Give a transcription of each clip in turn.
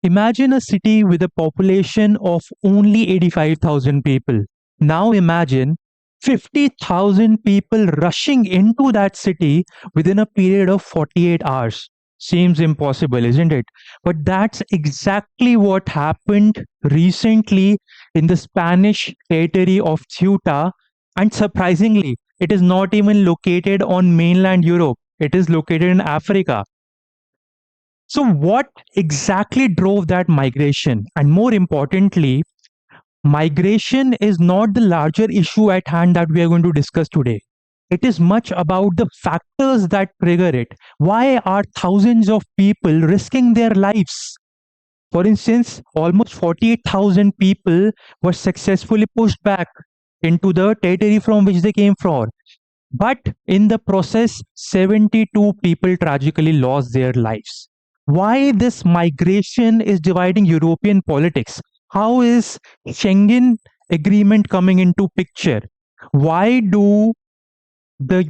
Imagine a city with a population of only 85,000 people. Now imagine 50,000 people rushing into that city within a period of 48 hours. Seems impossible, isn't it? But that's exactly what happened recently in the Spanish territory of Ceuta. And surprisingly, it is not even located on mainland Europe, it is located in Africa. So, what exactly drove that migration? And more importantly, migration is not the larger issue at hand that we are going to discuss today. It is much about the factors that trigger it. Why are thousands of people risking their lives? For instance, almost 48,000 people were successfully pushed back into the territory from which they came from. But in the process, 72 people tragically lost their lives. Why this migration is dividing European politics? How is Schengen agreement coming into picture? Why do the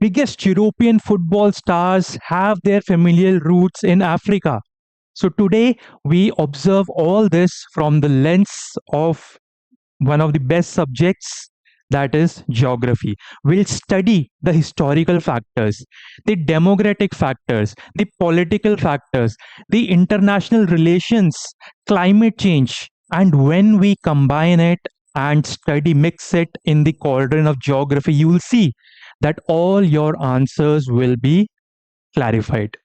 biggest European football stars have their familial roots in Africa? So today we observe all this from the lens of one of the best subjects, that is geography. We'll study the historical factors, the demographic factors, the political factors, the international relations, climate change, and when we combine it and study, mix it in the cauldron of geography, you will see that all your answers will be clarified.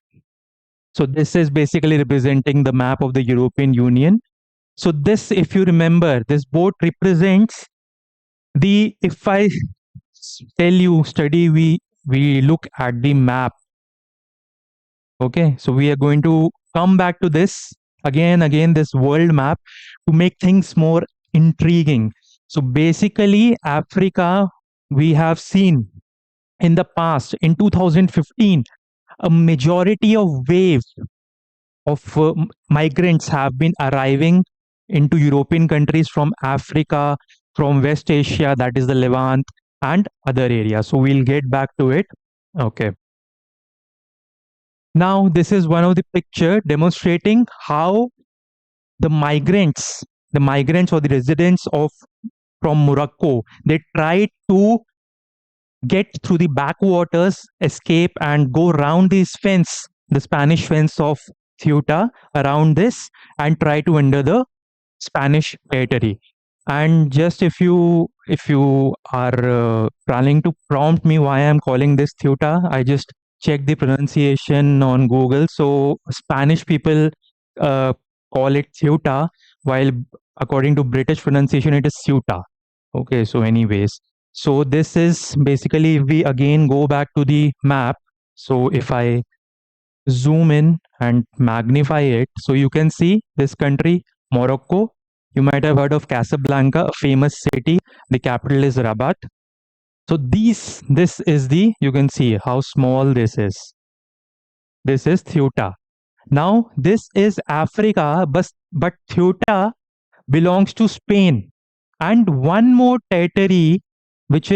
So this is basically representing the map of the European Union. So this, if you remember, this boat represents the, if I tell you study, we look at the map. Okay, so we are going to come back to this again, this world map to make things more intriguing. So basically, Africa, we have seen in the past, in 2015, a majority of waves of migrants have been arriving into European countries from Africa, from West Asia, that is the Levant, and other areas. So we'll get back to it. Okay. Now, this is one of the picture demonstrating how the migrants or the residents of from Morocco, they tried to get through the backwaters, escape, and go around this fence, the Spanish fence of Ceuta, around this, and try to enter the Spanish territory. And just if you are planning to prompt me why I'm calling this Ceuta, I just check the pronunciation on Google. So Spanish people uh, call it Ceuta, while according to British pronunciation, it is Ceuta. Okay, so anyways, so this is basically, if we again go back to the map. So if I zoom in and magnify it, so you can see this country, Morocco. You might have heard of Casablanca, a famous city. The capital is Rabat. So this is the, you can see how small this is. This is Ceuta. Now this is Africa, but Ceuta belongs to Spain. And one more territory which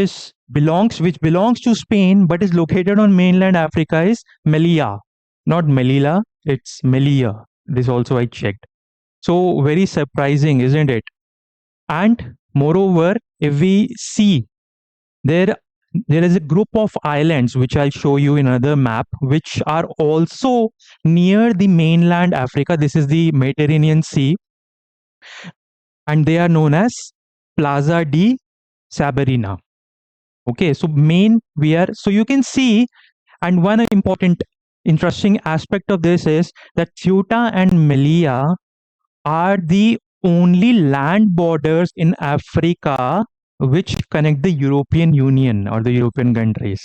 belongs to Spain but is located on mainland Africa is Melilla. Not Melilla, it's Melilla. This also I checked. So very surprising, isn't it? And moreover, if we see there there is a group of islands which I'll show you in another map, which are also near the mainland Africa. This is the Mediterranean Sea, and they are known as Plaza de Sabarina. Okay, so so you can see, and one important interesting aspect of this is that Ceuta and Melilla are the only land borders in Africa which connect the European Union or the European countries.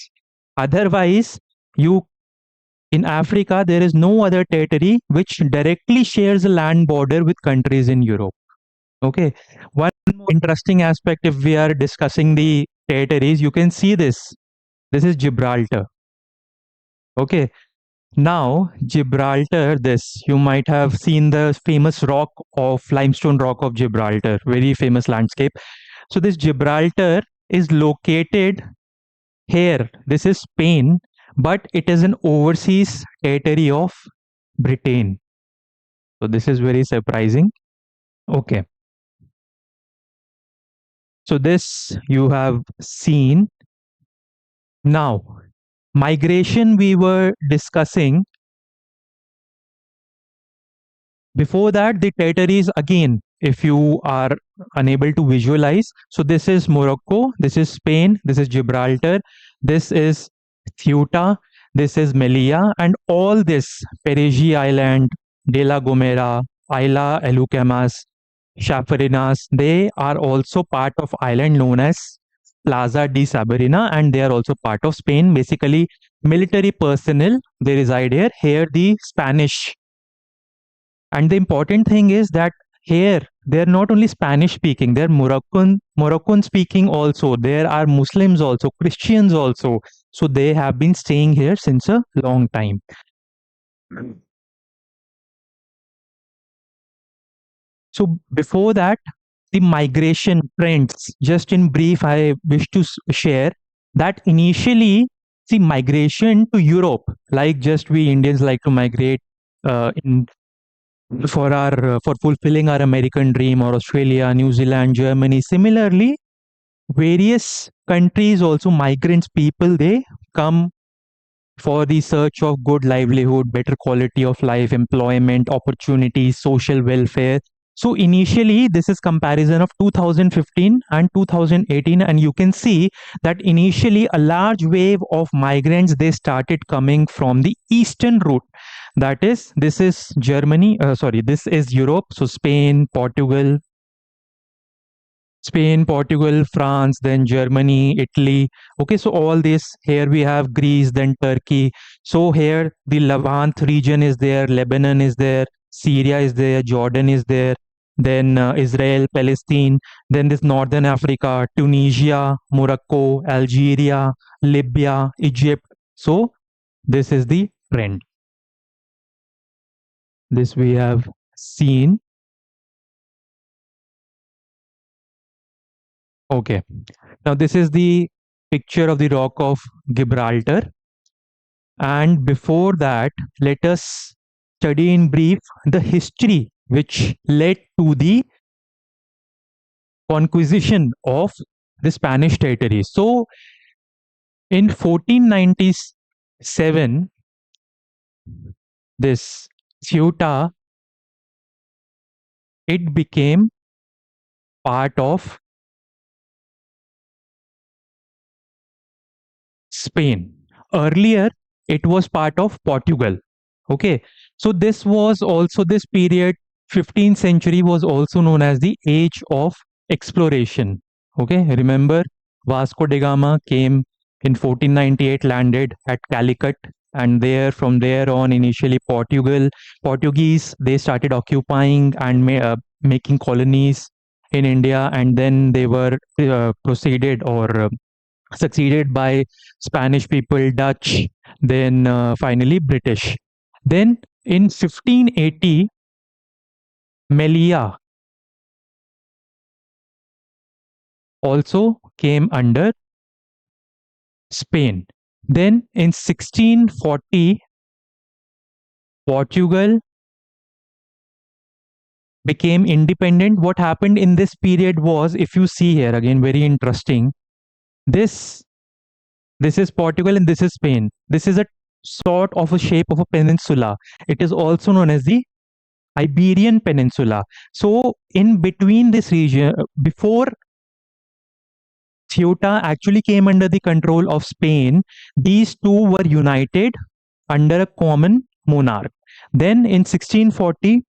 Otherwise, you in Africa there is no other territory which directly shares a land border with countries in Europe. Okay. One more interesting aspect, if we are discussing the territories, you can see this. This is Gibraltar. Okay. Now, Gibraltar, this, you might have seen the famous limestone rock of Gibraltar, very famous landscape. So, this Gibraltar is located here. This is Spain, but it is an overseas territory of Britain. So this is very surprising. Okay. So this you have seen. Now, migration we were discussing. Before that, the territories again, if you are unable to visualize, so this is Morocco, this is Spain, this is Gibraltar, this is Ceuta, this is Melilla, and all this Perigi Island, De La Gomera, Isla Elucamas, Chafarinas, they are also part of island known as Plaza de Sabarina, and they are also part of Spain. Basically, military personnel they reside here. Here, the Spanish, and the important thing is that here they're not only Spanish speaking, they're Moroccan speaking also. There are Muslims also, Christians also. So they have been staying here since a long time. So before that, the migration trends, just in brief, I wish to share that initially, the migration to Europe, like just we Indians like to migrate in for our for fulfilling our American dream, or Australia, New Zealand, Germany. Similarly, various countries also migrants people they come for the search of good livelihood, better quality of life, employment opportunities, social welfare. So initially, this is comparison of 2015 and 2018, and you can see that initially a large wave of migrants they started coming from the eastern route. That is, this is Germany. Sorry, this is Europe. So Spain, Portugal, France, then Germany, Italy. Okay, so all this here we have Greece, then Turkey. So here the Levant region is there, Lebanon is there, Syria is there, Jordan is there, then Israel, Palestine, then this Northern Africa, Tunisia, Morocco, Algeria, Libya, Egypt. So this is the trend. This we have seen. Okay. Now this is the picture of the Rock of Gibraltar. And before that, let us study in brief the history which led to the conquisition of the Spanish territory. So in 1497, this Ceuta, it became part of Spain. Earlier, it was part of Portugal. Okay, so this was also this period, 15th century was also known as the age of exploration. Okay, remember Vasco da Gama came in 1498, landed at Calicut, and there from there on, initially Portuguese they started occupying and making colonies in India, and then they were proceeded or succeeded by Spanish people, Dutch, then finally British. Then in 1580, Melilla also came under Spain. Then in 1640, Portugal became independent. What happened in this period was, if you see here again, very interesting. This this is Portugal and this is Spain. This is a sort of a shape of a peninsula. It is also known as the Iberian Peninsula. So, in between this region, before Ceuta actually came under the control of Spain, these two were united under a common monarch. Then, in 1640,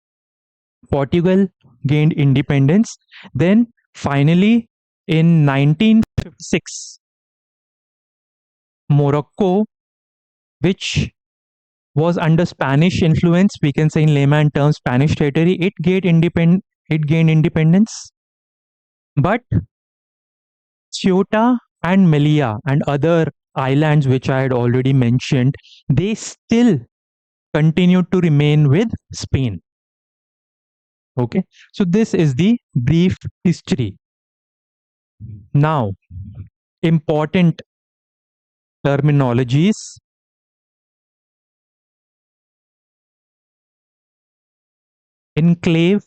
Portugal gained independence. Then, finally, in 1956, Morocco, which was under Spanish influence, we can say in layman terms, Spanish territory, it gained independence. But Ceuta and Melilla and other islands which I had already mentioned, they still continued to remain with Spain. Okay, so this is the brief history. Now, important terminologies. enclave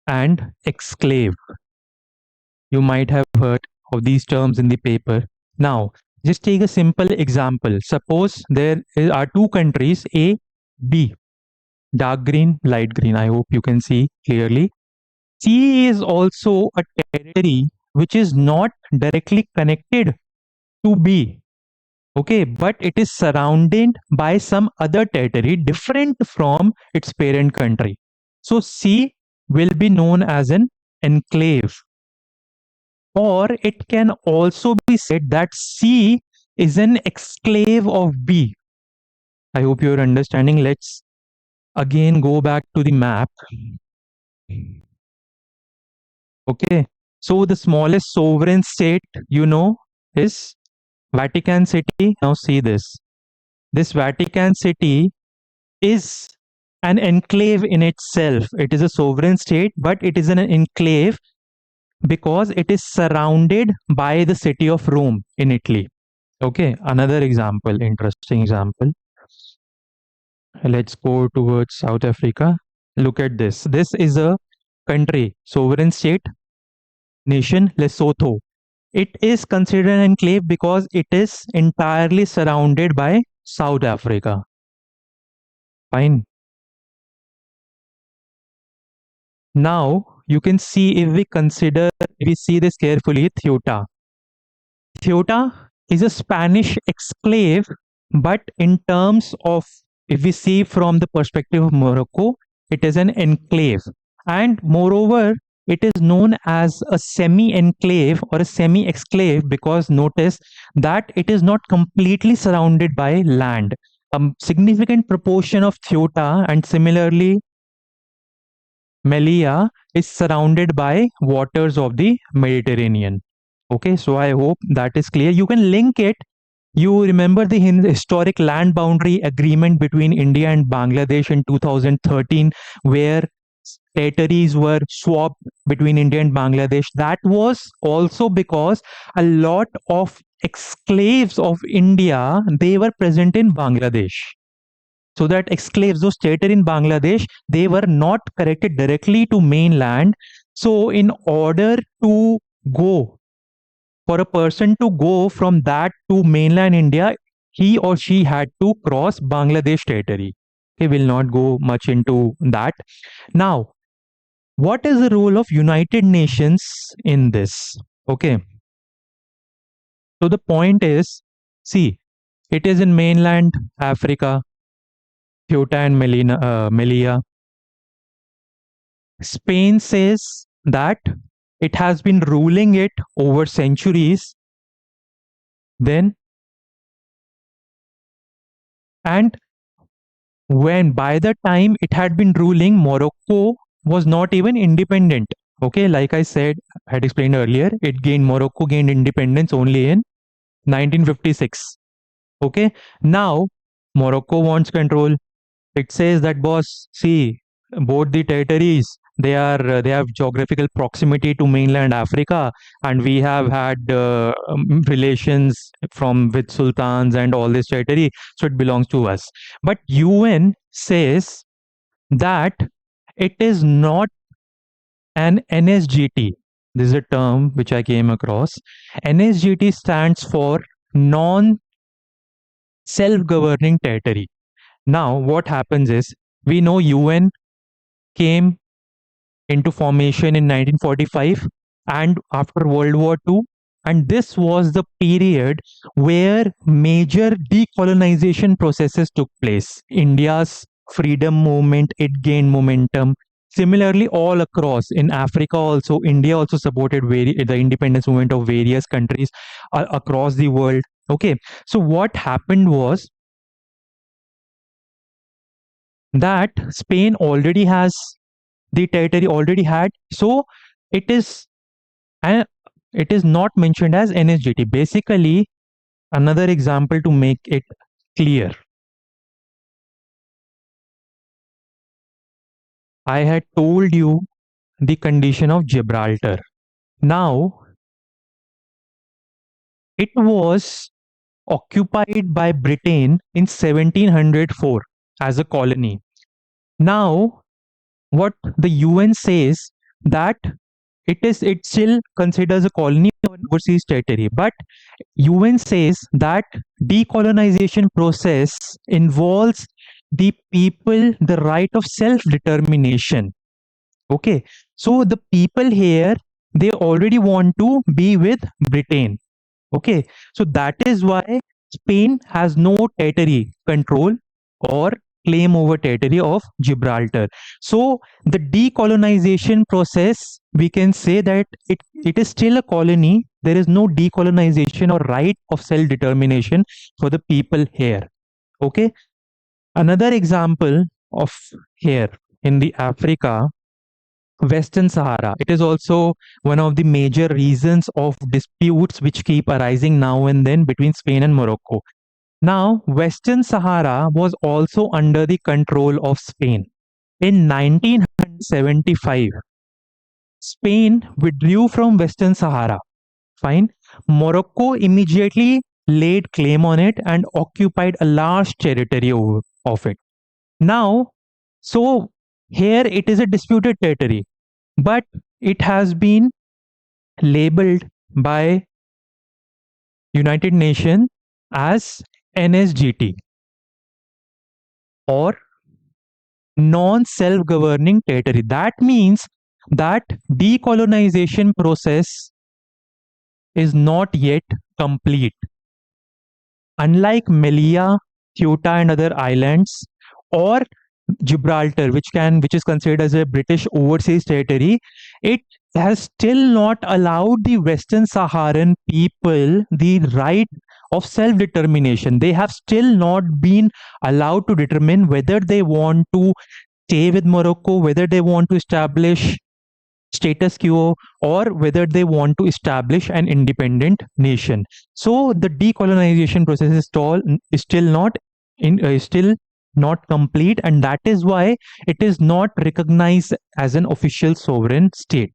and exclave. You might have heard of these terms in the paper. Now, just take a simple example. Suppose are two countries, A, B, dark green, light green. I hope you can see clearly. C is also a territory which is not directly connected to B. Okay, but it is surrounded by some other territory different from its parent country. So C will be known as an enclave. Or it can also be said that C is an exclave of B. I hope you're understanding. Let's again go back to the map. Okay, so the smallest sovereign state, is Vatican City. Now see this. This Vatican City is an enclave in itself. It is a sovereign state, but it is an enclave because it is surrounded by the city of Rome in Italy. Okay, another example, interesting example. Let's go towards South Africa. Look at this. This is a country, sovereign state, nation, Lesotho. It is considered an enclave because it is entirely surrounded by South Africa. Fine. Now you can see if we see this carefully, Ceuta. Ceuta is a Spanish exclave, but in terms of, if we see from the perspective of Morocco, it is an enclave. And moreover, it is known as a semi-enclave or a semi-exclave because notice that it is not completely surrounded by land. A significant proportion of Ceuta and similarly Melilla is surrounded by waters of the Mediterranean. Okay, so I hope that is clear. You can link it. You remember the historic land boundary agreement between India and Bangladesh in 2013, where territories were swapped between India and Bangladesh. That was also because a lot of exclaves of India, they were present in Bangladesh. So that exclaves, those territory in Bangladesh, they were not connected directly to mainland. So in order to go, for a person to go from that to mainland India, he or she had to cross Bangladesh territory. We will not go much into that. Now, what is the role of United Nations in this? Okay. So the point is, see, it is in mainland Africa, Ceuta and Melilla. Spain says that it has been ruling it over centuries. Then, and when by the time it had been ruling, Morocco was not even independent. Okay, like I said, I had explained earlier, Morocco gained independence only in 1956. Okay, now Morocco wants control. It says that, boss, see, both the territories, they have geographical proximity to mainland Africa, and we have had relations with sultans and all this territory, so it belongs to us. But UN says that it is not an NSGT. This is a term which I came across. NSGT stands for non self-governing territory. Now, what happens is, we know UN came into formation in 1945 and after World War II. And this was the period where major decolonization processes took place. India's freedom movement, it gained momentum. Similarly, all across in Africa also, India also supported the independence movement of various countries across the world. Okay, so what happened was that Spain already has the territory already had, so it is and it is not mentioned as NSGT. Basically, another example to make it clear. I had told you the condition of Gibraltar. Now, it was occupied by Britain in 1704 as a colony. Now, what the UN says, that it still considers a colony or an overseas territory, but UN says that decolonization process involves the people the right of self determination. Okay, so the people here, they already want to be with Britain. Okay, so that is why Spain has no territory control or claim over territory of Gibraltar. So the decolonization process, we can say that it is still a colony. There is no decolonization or right of self determination for the people here. Okay, another example of here in the Africa, Western Sahara. It is also one of the major reasons of disputes which keep arising now and then between Spain and Morocco. Now, Western Sahara was also under the control of Spain. In 1975, Spain withdrew from Western Sahara. Fine. Morocco immediately laid claim on it and occupied a large territory of it. Now, so here it is a disputed territory, but it has been labeled by United Nations as NSGT, or non-self-governing territory. That means that decolonization process is not yet complete. Unlike Melilla, Ceuta and other islands, or Gibraltar, which is considered as a British overseas territory, it has still not allowed the Western Saharan people the right of self-determination. They have still not been allowed to determine whether they want to stay with Morocco, whether they want to establish status quo, or whether they want to establish an independent nation. So the decolonization process is still not complete, and that is why it is not recognized as an official sovereign state.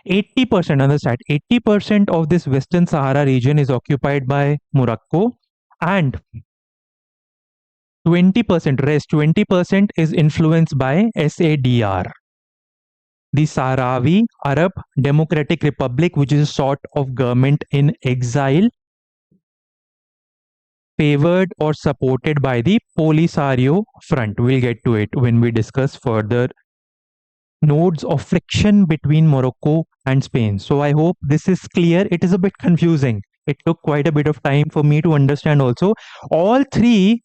80%, understand, 80% of this Western Sahara region is occupied by Morocco, and 20% is influenced by SADR, the Sahrawi Arab Democratic Republic, which is a sort of government in exile, favored or supported by the Polisario Front. We'll get to it when we discuss further nodes of friction between Morocco and Spain. So I hope this is clear. It is a bit confusing. It took quite a bit of time for me to understand also. All three,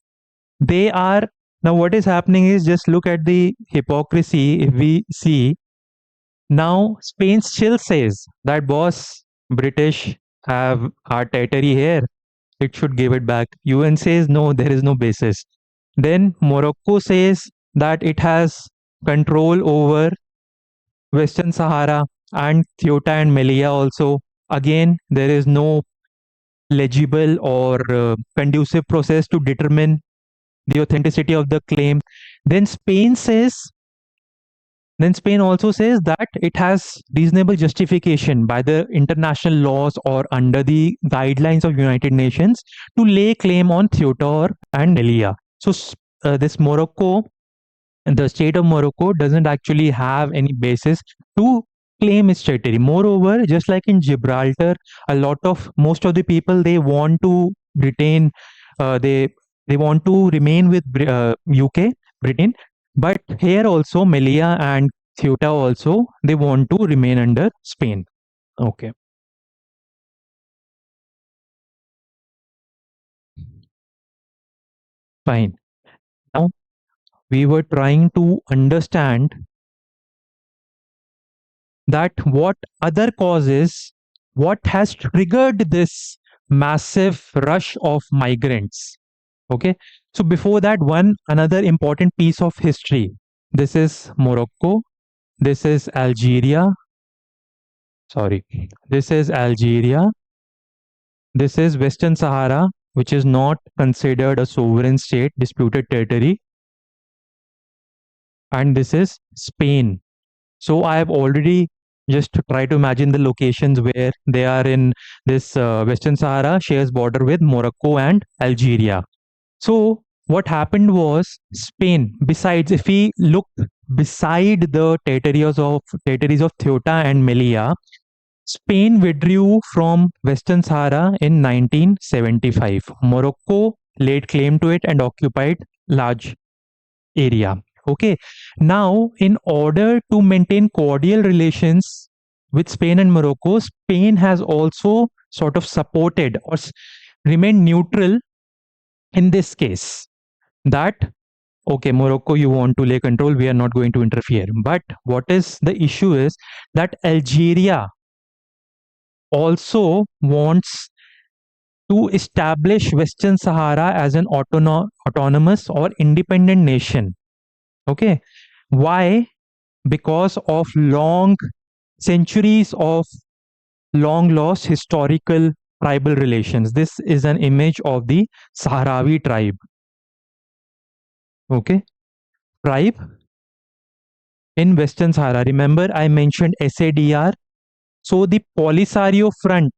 they are, now what is happening is, just look at the hypocrisy. If we see, now Spain still says that, boss, British have our territory here, it should give it back. UN says no, there is no basis. Then Morocco says that it has control over Western Sahara and Ceuta and Melilla also. Again, there is no legible or conducive process to determine the authenticity of the claim. Then Spain also says that it has reasonable justification by the international laws or under the guidelines of United Nations to lay claim on Ceuta and Melilla. So this Morocco, the state of Morocco, doesn't actually have any basis to claim its territory. Moreover, just like in Gibraltar, most of the people, they want to retain, they want to remain with UK, Britain. But here also, Melilla and Ceuta also, they want to remain under Spain. Okay. Fine. Now, we were trying to understand that what other causes, what has triggered this massive rush of migrants. Okay. So before that, another important piece of history. This is Morocco. This is Algeria. Sorry. This is Algeria. This is Western Sahara, which is not considered a sovereign state, disputed territory. And this is Spain. So I have already just tried to imagine the locations where they are in this Western Sahara shares border with Morocco and Algeria. So what happened was Spain, besides, if we look beside the territories of Ceuta and Melilla, Spain withdrew from Western Sahara in 1975. Morocco laid claim to it and occupied large area. Okay. Now, in order to maintain cordial relations with Spain and Morocco, Spain has also sort of supported or remained neutral in this case. That, okay, Morocco, you want to lay control, we are not going to interfere. But what is the issue is that Algeria also wants to establish Western Sahara as an autonomous or independent nation. Okay. Why? Because of centuries of long lost historical tribal relations. This is an image of the Sahrawi tribe. Okay. Tribe in Western Sahara. Remember, I mentioned SADR. So the Polisario Front,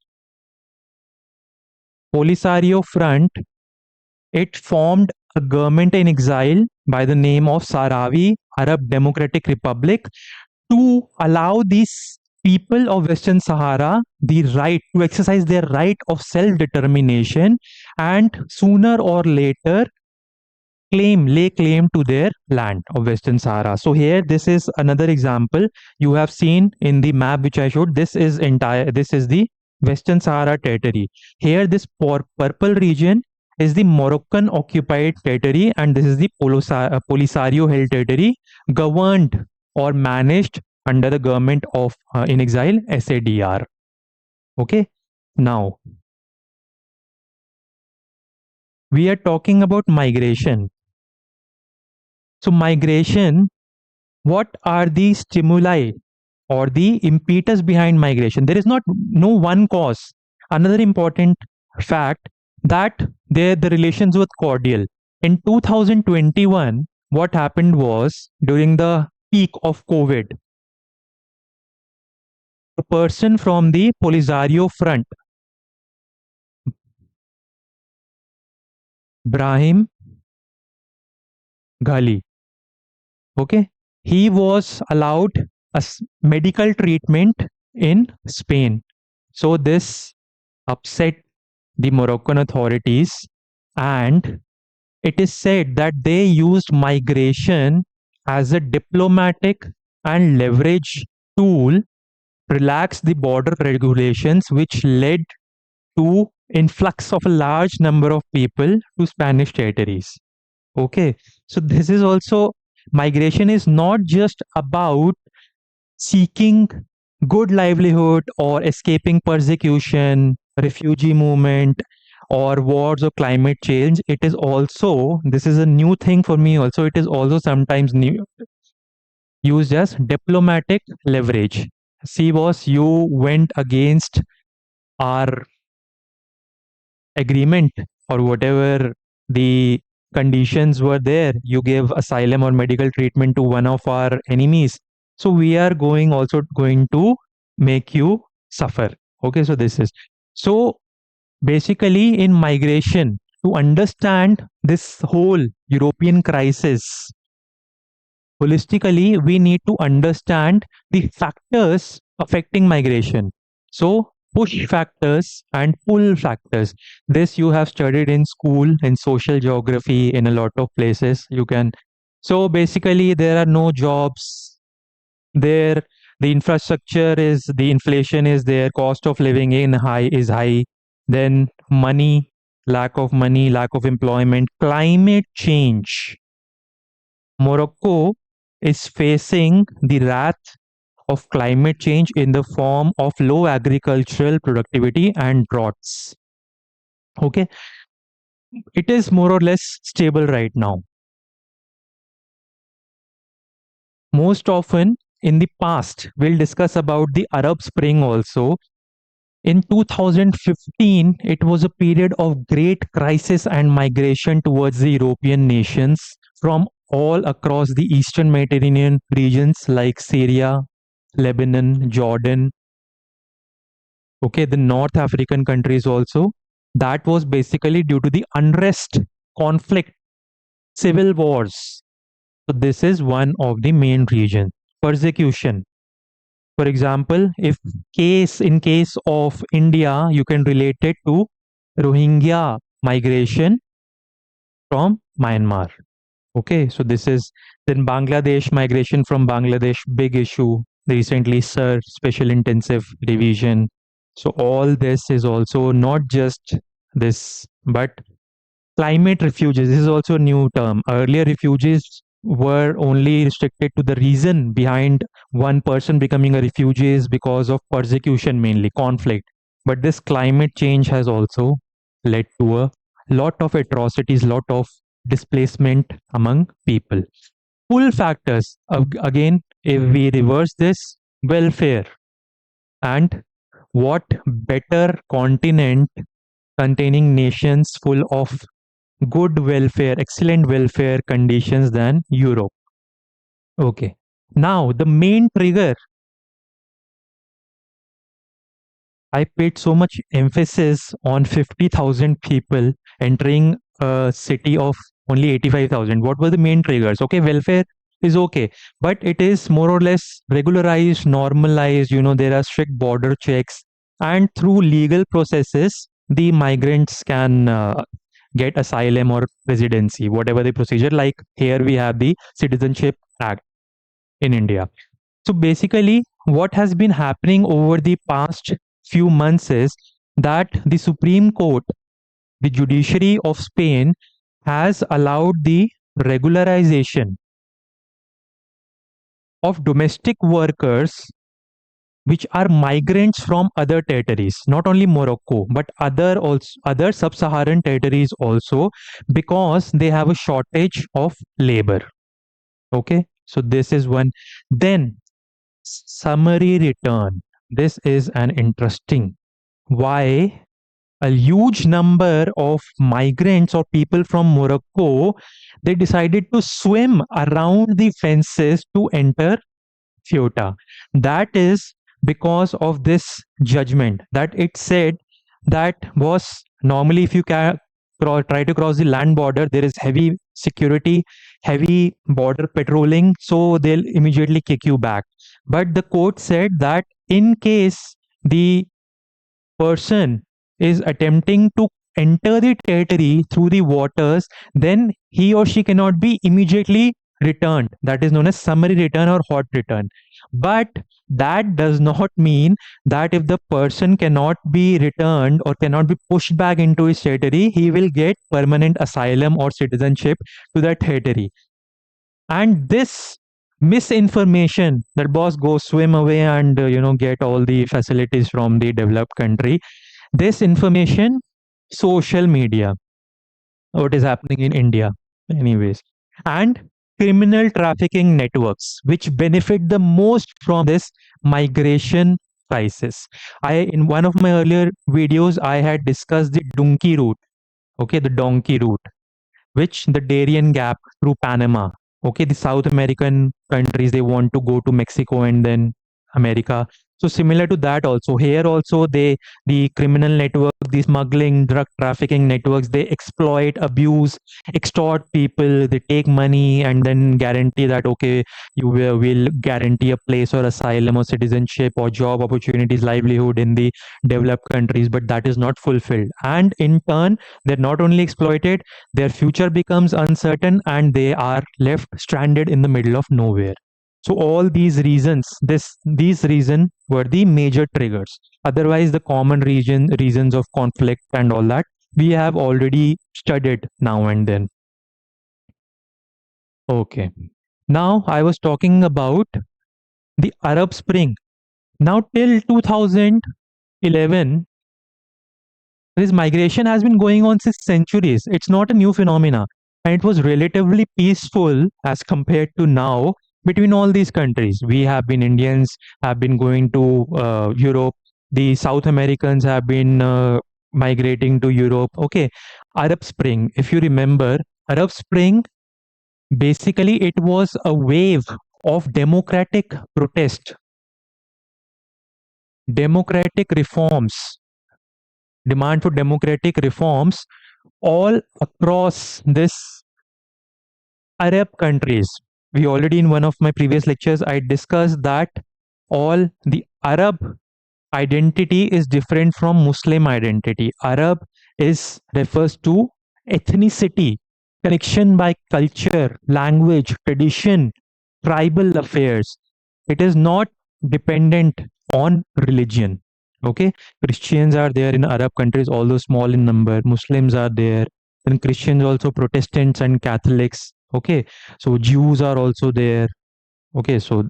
it formed a government in exile by the name of Sahrawi Arab Democratic Republic to allow these people of Western Sahara the right to exercise their right of self-determination and sooner or later lay claim to their land of Western Sahara. So here, this is another example you have seen in the map which I showed. This is the Western Sahara territory. Here, this purple region is the Moroccan occupied territory, and this is the Polisario held territory, governed or managed under the government of in exile SADR. Okay, now we are talking about migration. So migration, what are the stimuli or the impetus behind migration? There is no one cause. Another important fact that the relations were cordial. In 2021, what happened was, during the peak of COVID, a person from the Polisario Front, Brahim Ghali, okay, he was allowed medical treatment in Spain. So this upset the Moroccan authorities, and it is said that they used migration as a diplomatic and leverage tool, relax the border regulations, which led to influx of a large number of people to Spanish territories. Okay, so this is also, migration is not just about seeking good livelihood or escaping persecution, refugee movement, or wars or climate change. It is also, this is a new thing for me also, it is also sometimes used as diplomatic leverage. See, boss, you went against our agreement or whatever the conditions were there. You gave asylum or medical treatment to one of our enemies. So we are going to make you suffer. Okay, so this is. So basically, in migration, to understand this whole European crisis holistically, we need to understand the factors affecting migration. So, push factors and pull factors. This you have studied in school, in social geography, in a lot of places. You can. So, basically, there are no jobs there. The infrastructure is, the inflation is there, cost of living is high. Then, money, lack of employment, climate change. Morocco is facing the wrath of climate change in the form of low agricultural productivity and droughts. Okay, it is more or less stable right now. Most often in the past, we'll discuss about the Arab Spring also. In 2015, it was a period of great crisis and migration towards the European nations from all across the Eastern Mediterranean regions like Syria, Lebanon, Jordan, okay, the North African countries also. That was basically due to the unrest, conflict Civil wars. So this is one of the main reasons. Persecution. For example, if in case of India, you can relate it to Rohingya migration from Myanmar. Okay, so this is then Bangladesh migration from Bangladesh, big issue. Recently, Sir Special Intensive Revision. So all this is also not just this, but climate refugees. This is also a new term. Earlier, refugees were only restricted to the reason behind one person becoming a refugee is because of persecution, mainly conflict. But this climate change has also led to a lot of atrocities, lot of displacement among people. Pull factors. Again, if we reverse this, welfare. And what better continent containing nations full of good welfare, excellent welfare conditions than Europe. Okay. Now, the main trigger, I paid so much emphasis on 50,000 people entering a city of only 85,000. What were the main triggers? Okay, welfare is okay, but it is more or less regularized, normalized. There are strict border checks, and through legal processes, the migrants can get asylum or residency, whatever the procedure. Like here, we have the Citizenship Act in India. So basically, what has been happening over the past few months is that the Supreme Court, the judiciary of Spain, has allowed the regularization of domestic workers which are migrants from other territories, not only Morocco, but other sub-Saharan territories also, because they have a shortage of labor. Okay, so this is one. Then summary return. This is an interesting. Why a huge number of migrants or people from Morocco, they decided to swim around the fences to enter Ceuta. That is because of this judgment that it said that was normally if you try to cross the land border, there is heavy security, heavy border patrolling, so they'll immediately kick you back. But the court said that in case the person is attempting to enter the territory through the waters, then he or she cannot be immediately returned. That is known as summary return or hot return. But that does not mean that if the person cannot be returned or cannot be pushed back into his territory, he will get permanent asylum or citizenship to that territory. And this misinformation that boss go swim away and get all the facilities from the developed country, this information, social media, what is happening in India, anyways, and criminal trafficking networks, which benefit the most from this migration crisis. In one of my earlier videos, I had discussed the donkey route. Okay, the donkey route, which the Darien Gap through Panama. Okay, the South American countries, they want to go to Mexico and then America. So similar to that also, here also the criminal network, the smuggling, drug trafficking networks, they exploit, abuse, extort people, they take money and then guarantee that, okay, will guarantee a place or asylum or citizenship or job opportunities, livelihood in the developed countries, but that is not fulfilled. And in turn, they're not only exploited, their future becomes uncertain and they are left stranded in the middle of nowhere. So all these reasons were the major triggers. Otherwise, the common reasons of conflict and all that we have already studied now and then. Okay. Now I was talking about the Arab Spring. Now till 2011, this migration has been going on since centuries. It's not a new phenomena. And it was relatively peaceful as compared to now between all these countries. We have been Indians, have been going to Europe. The South Americans have been migrating to Europe. Okay. Arab Spring, if you remember, Arab Spring, basically it was a wave of democratic protest, democratic reforms, demand for democratic reforms all across this Arab countries. We already in one of my previous lectures, I discussed that all the Arab identity is different from Muslim identity. Arab is refers to ethnicity, connection by culture, language, tradition, tribal affairs. It is not dependent on religion. Okay, Christians are there in Arab countries, although small in number. Muslims are there, and Christians also, Protestants and Catholics. Okay, so Jews are also there. Okay, so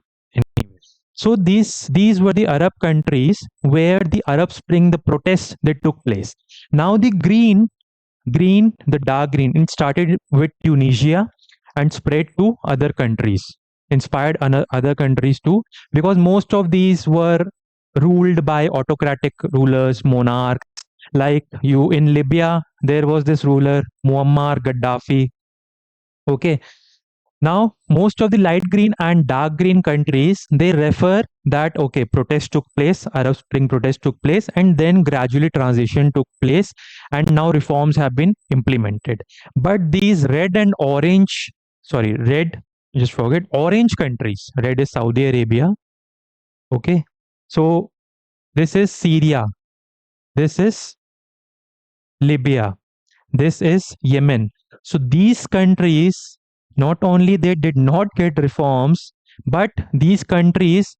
so these were the Arab countries where the Arab Spring, the protests that took place. Now the green, the dark green, it started with Tunisia and spread to other countries, inspired other countries too, because most of these were ruled by autocratic rulers, monarchs. Like you in Libya, there was this ruler Muammar Gaddafi. Okay, now, most of the light green and dark green countries, they refer that, okay, protests took place, Arab Spring protests took place, and then gradually transition took place, and now reforms have been implemented. But these red and orange, sorry, red, just forget, orange countries, red is Saudi Arabia, okay? So, this is Syria, this is Libya, this is Yemen. So these countries, not only they did not get reforms, but these countries,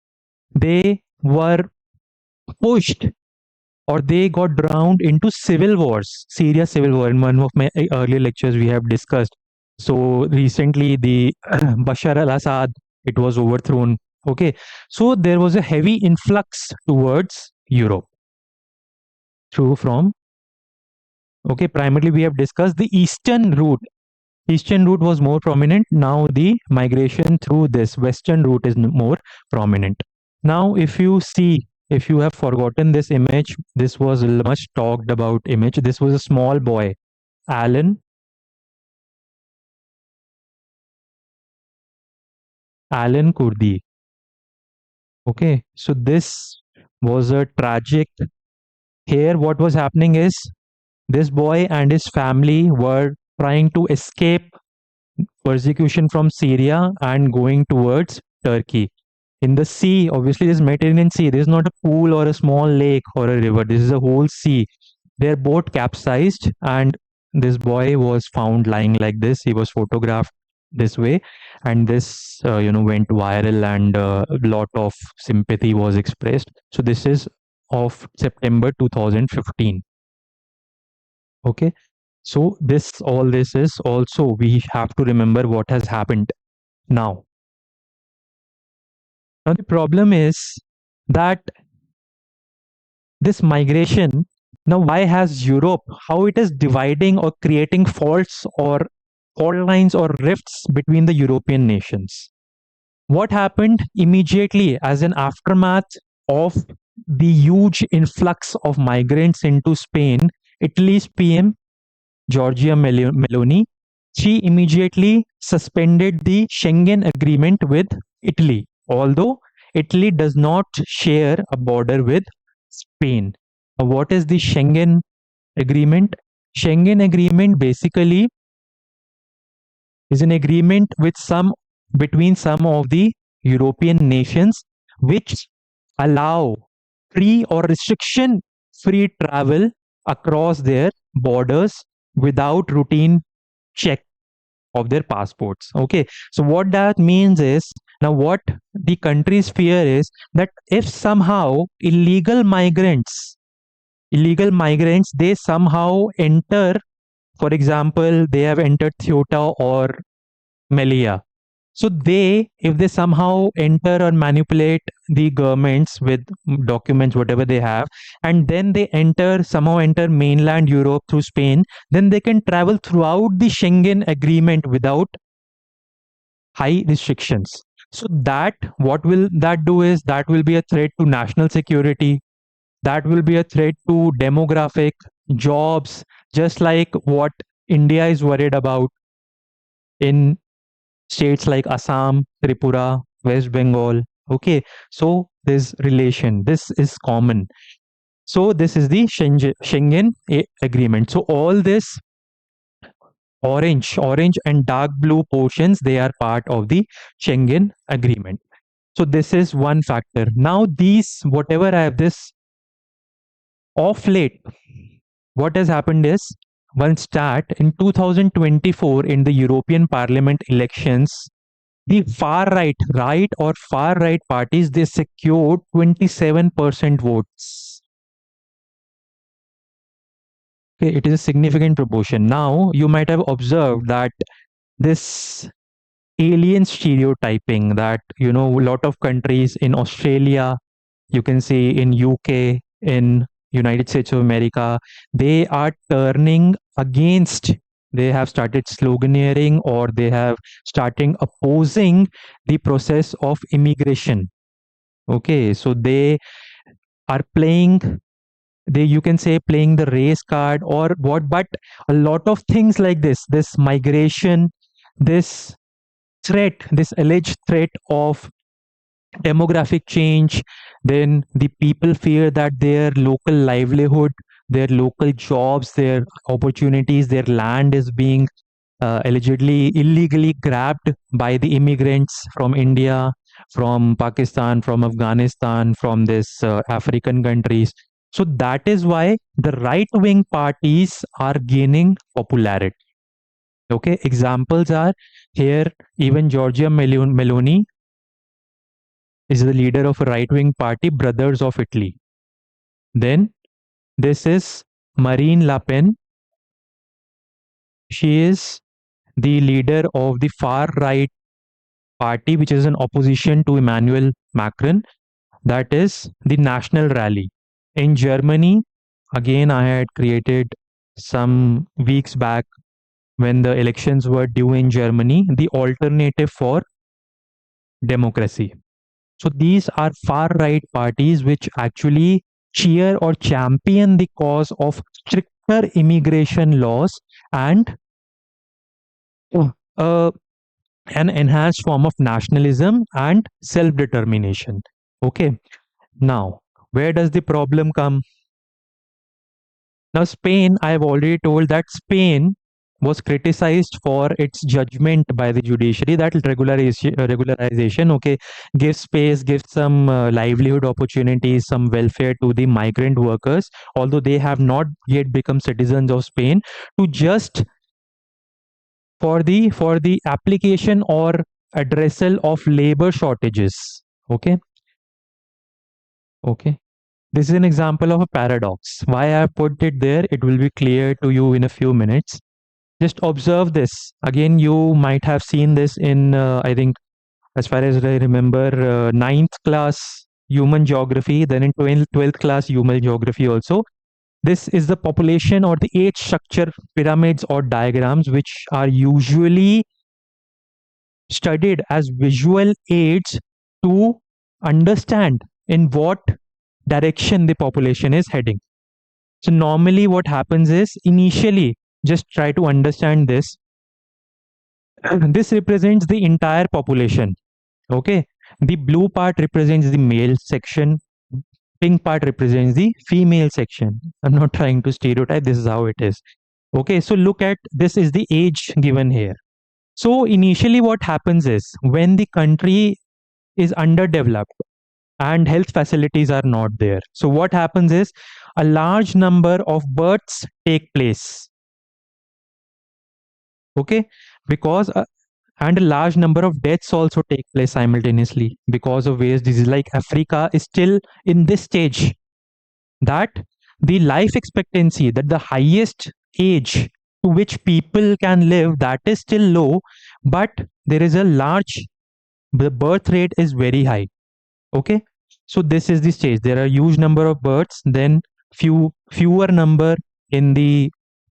they were pushed or they got drowned into civil wars. Syria civil war. In one of my earlier lectures, we have discussed. So recently, the Bashar al-Assad, it was overthrown. Okay, so there was a heavy influx towards Europe through from. Okay, primarily we have discussed the eastern route. Eastern route was more prominent. Now the migration through this western route is more prominent. Now, if you see, if you have forgotten this image, this was a much talked about image. This was a small boy, Alan Kurdi. Okay, so this was a tragic. Here, what was happening is this boy and his family were trying to escape persecution from Syria and going towards Turkey. In the sea, obviously, this Mediterranean Sea, this is not a pool or a small lake or a river. This is a whole sea. Their boat capsized, and this boy was found lying like this. He was photographed this way, and this, went viral, and a lot of sympathy was expressed. So this is of September 2015. Okay. So all this is also we have to remember what has happened now. Now the problem is that this migration, now why has Europe, how it is dividing or creating faults or fault lines or rifts between the European nations. What happened immediately as an aftermath of the huge influx of migrants into Spain? Italy's PM Giorgia Meloni, she immediately suspended the Schengen agreement with Italy, although Italy does not share a border with Spain. What is the Schengen agreement? Schengen agreement basically is an agreement with between some of the European nations which allow free or restriction free travel across their borders without routine check of their passports. Okay, so what that means is, now what the country's fear is that if somehow illegal migrants they somehow enter, for example, they have entered Ceuta or Melilla. So if they somehow enter or manipulate the governments with documents, whatever they have, and then they somehow enter mainland Europe through Spain, then they can travel throughout the Schengen agreement without high restrictions. So what will that do is that will be a threat to national security. That will be a threat to demographic jobs, just like what India is worried about in states like Assam, Tripura, West Bengal. Okay, so this relation, this is common. So this is the Schengen agreement. So all this Orange and dark blue portions, they are part of the Schengen agreement. So this is one factor. Now these, whatever I have this off late, what has happened is one stat in 2024 in the European Parliament elections, the right or far right parties, they secured 27% votes. Okay, it is a significant proportion. Now you might have observed that this alien stereotyping, that a lot of countries in Australia, you can see in UK, in United States of America, they are turning against, they have started sloganeering, or they have starting opposing the process of immigration. Okay, so they are playing, they, you can say, playing the race card or what, but a lot of things like this migration, this threat, this alleged threat of demographic change, then the people fear that their local livelihood, their local jobs, their opportunities, their land is being allegedly illegally grabbed by the immigrants from India, from Pakistan, from Afghanistan, from this African countries. So that is why the right wing parties are gaining popularity. Okay, examples are here, even Giorgia Meloni is the leader of a right wing party, Brothers of Italy. Then this is Marine Le Pen. She is the leader of the far right party, which is an opposition to Emmanuel Macron. That is the National Rally. In Germany, again, I had created some weeks back when the elections were due in Germany, the Alternative for Democracy. So these are far right parties which actually cheer or champion the cause of stricter immigration laws and uh, an enhanced form of nationalism and self determination. Okay, now where does the problem come? Now, Spain, I have already told that Spain was criticized for its judgment by the judiciary that regularization, okay, gives space, gives some livelihood opportunities, some welfare to the migrant workers, although they have not yet become citizens of Spain, to just for the application or addressal of labor shortages. Okay, okay. This is an example of a paradox. Why I have put it there, it will be clear to you in a few minutes. Just observe this. Again, you might have seen this in, I think, as far as I remember, ninth class human geography, then in 12th class human geography also. This is the population or the age structure pyramids or diagrams, which are usually studied as visual aids to understand in what direction the population is heading. So normally what happens is, initially, just try to understand this. This represents the entire population. Okay. The blue part represents the male section. Pink part represents the female section. I'm not trying to stereotype. This is how it is. Okay. So look at this is the age given here. So initially what happens is, when the country is underdeveloped and health facilities are not there, so what happens is a large number of births take place. Okay, because and a large number of deaths also take place simultaneously because of various diseases. Like Africa is still in this stage that the life expectancy, that the highest age to which people can live, that is still low, but there is a large, the birth rate is very high. Okay, so this is the stage. There are huge number of births, then fewer number in the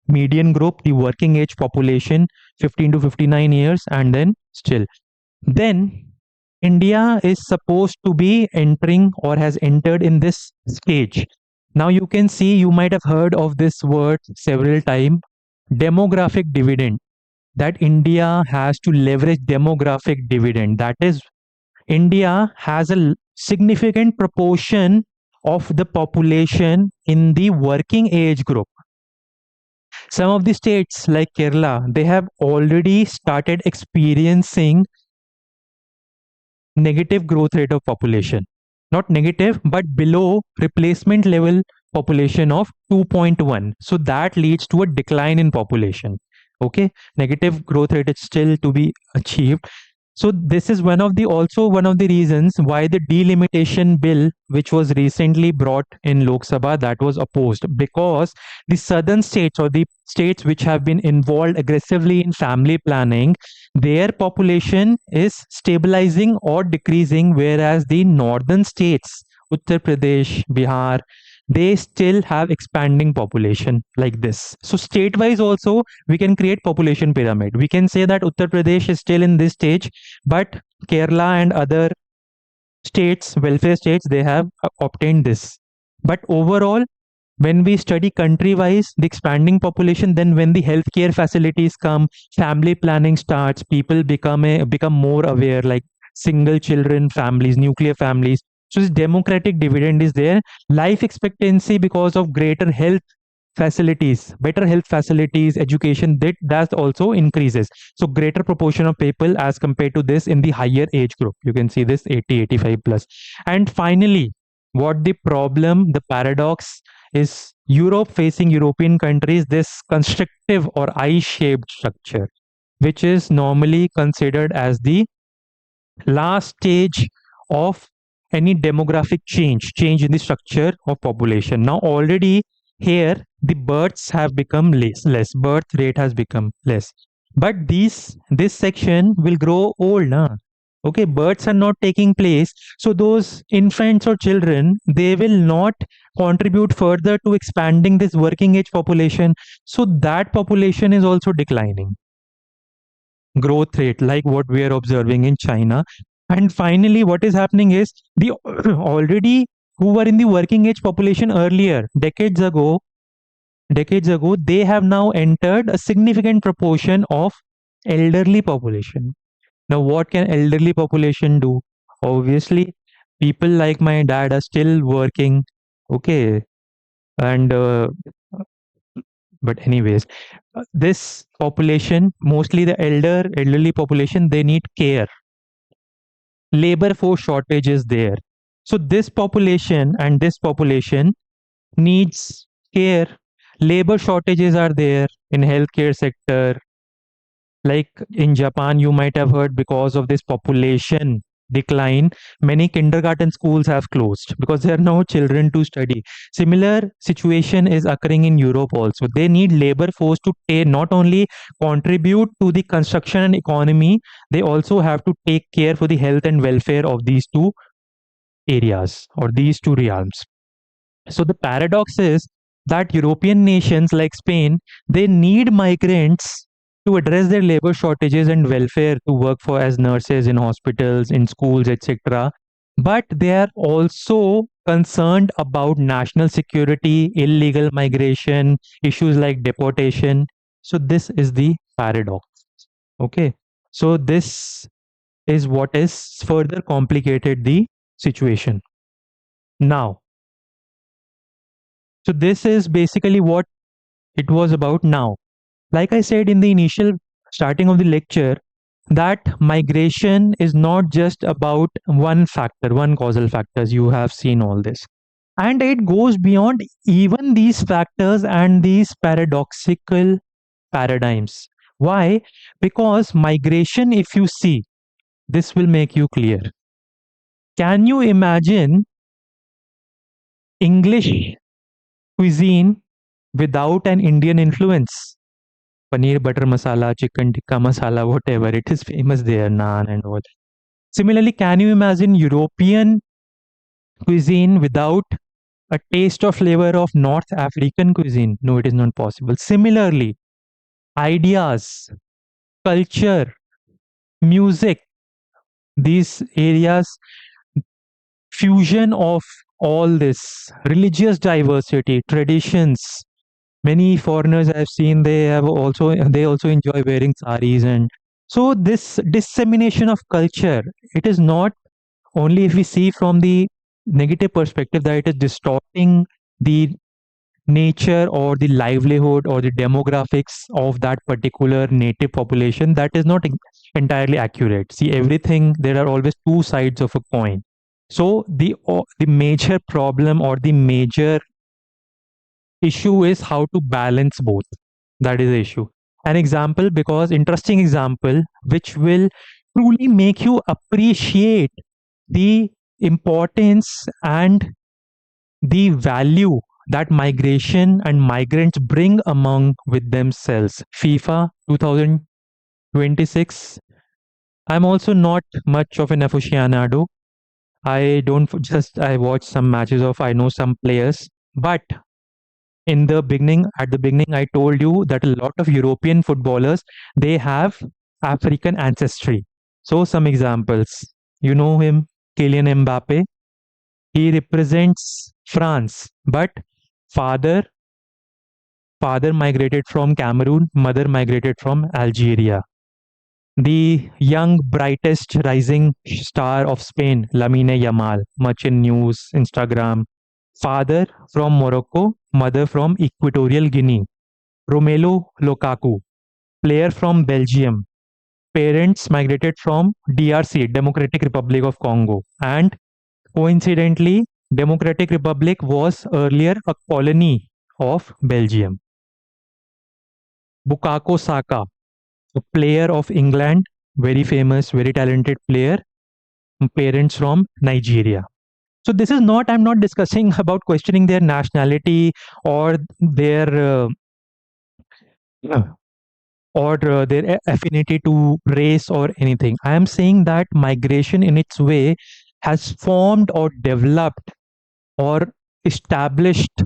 median group, the working age population, 15 to 59 years, and then still. Then India is supposed to be entering or has entered in this stage. Now you can see, you might have heard of this word several times, demographic dividend. That India has to leverage demographic dividend. That is, India has a significant proportion of the population in the working age group. Some of the states like Kerala, they have already started experiencing negative growth rate of population. Not negative, but below replacement level population of 2.1. So that leads to a decline in population. Okay, negative growth rate is still to be achieved. So this is one of the reasons why the delimitation bill, which was recently brought in Lok Sabha, that was opposed, because the southern states or the states which have been involved aggressively in family planning, their population is stabilizing or decreasing, whereas the northern states, Uttar Pradesh, Bihar, they still have expanding population like this. So state wise also we can create population pyramid. We can say that Uttar Pradesh is still in this stage, but Kerala and other states, welfare states, they have obtained this. But overall, when we study country wise the expanding population, then when the healthcare facilities come, family planning starts, people become more aware, like single children families, nuclear families. So this democratic dividend is there. Life expectancy, because of greater health facilities, better health facilities, education, that also increases. So greater proportion of people as compared to this in the higher age group. You can see this 80, 85 plus. And finally, what the problem, the paradox is, Europe facing European countries, this constructive or I-shaped structure, which is normally considered as the last stage of any demographic change in the structure of population. Now already here the births have become less, birth rate has become less, but this section will grow old now. Okay, births are not taking place, so those infants or children, they will not contribute further to expanding this working age population, so that population is also declining growth rate, like what we are observing in China. And finally, what is happening is the already who were in the working age population earlier, decades ago, they have now entered a significant proportion of elderly population. Now, what can elderly population do? Obviously, people like my dad are still working. Okay, and but anyways, this population, mostly the elderly population, they need care. Labor force shortage is there. So this population needs care. Labor shortages are there in healthcare sector. Like in Japan, you might have heard, because of this population decline, many kindergarten schools have closed because there are no children to study. Similar situation is occurring in Europe also. They need labor force to not only contribute to the construction and economy, they also have to take care for the health and welfare of these two areas or these two realms. So the paradox is that European nations like Spain, they need migrants to address their labor shortages and welfare, to work for as nurses in hospitals, in schools, etc. But they are also concerned about national security, illegal migration, issues like deportation. So this is the paradox. Okay. So this is what is further complicated the situation. Now, so this is basically what it was about now. Like I said in the initial starting of the lecture, that migration is not just about one factor, one causal factors. You have seen all this. And it goes beyond even these factors and these paradoxical paradigms. Why? Because migration, if you see, this will make you clear. Can you imagine English cuisine without an Indian influence? Paneer butter masala, chicken tikka masala, whatever, it is famous there, naan and all. Similarly, can you imagine European cuisine without a taste or flavor of North African cuisine? No, it is not possible. Similarly, ideas, culture, music, these areas, fusion of all this, religious diversity, traditions. Many foreigners I've seen, they also enjoy wearing saris, and so this dissemination of culture, it is not only, if we see from the negative perspective, that it is distorting the nature or the livelihood or the demographics of that particular native population, that is not entirely accurate. See, everything, there are always two sides of a coin. So the major problem or the major issue is how to balance both. That is the issue. An example, because interesting example, which will truly make you appreciate the importance and the value that migration and migrants bring among with themselves. FIFA 2026. I'm also not much of an aficionado. I don't just I watch some matches of I know some players, but at the beginning I told you that a lot of European footballers, they have African ancestry. So some examples. You know him, Kylian Mbappe. He represents France, but father father migrated from Cameroon, mother migrated from Algeria. The young, brightest rising star of Spain, Lamine Yamal, much in news, Instagram. Father from Morocco, mother from Equatorial Guinea. Romelu Lukaku, player from Belgium. Parents migrated from DRC, Democratic Republic of Congo. And coincidentally, Democratic Republic was earlier a colony of Belgium. Bukayo Saka, a player of England, very famous, very talented player, parents from Nigeria. So this is not, I'm not discussing about questioning their nationality or uh, their affinity to race or anything. I am saying that migration in its way has formed or developed or established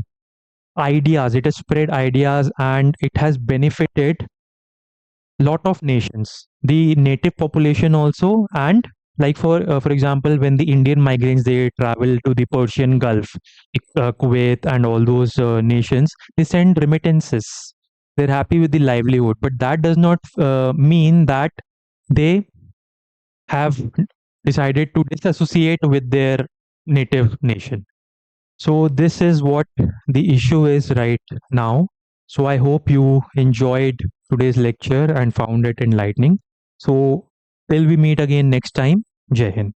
ideas. It has spread ideas and it has benefited lot of nations, the native population also, and like for example, when the Indian migrants, they travel to the Persian Gulf, Kuwait and all those nations, they send remittances. They're happy with the livelihood, but that does not mean that they have decided to disassociate with their native nation. So this is what the issue is right now. So I hope you enjoyed today's lecture and found it enlightening. So till we meet again next time, Jai Hind.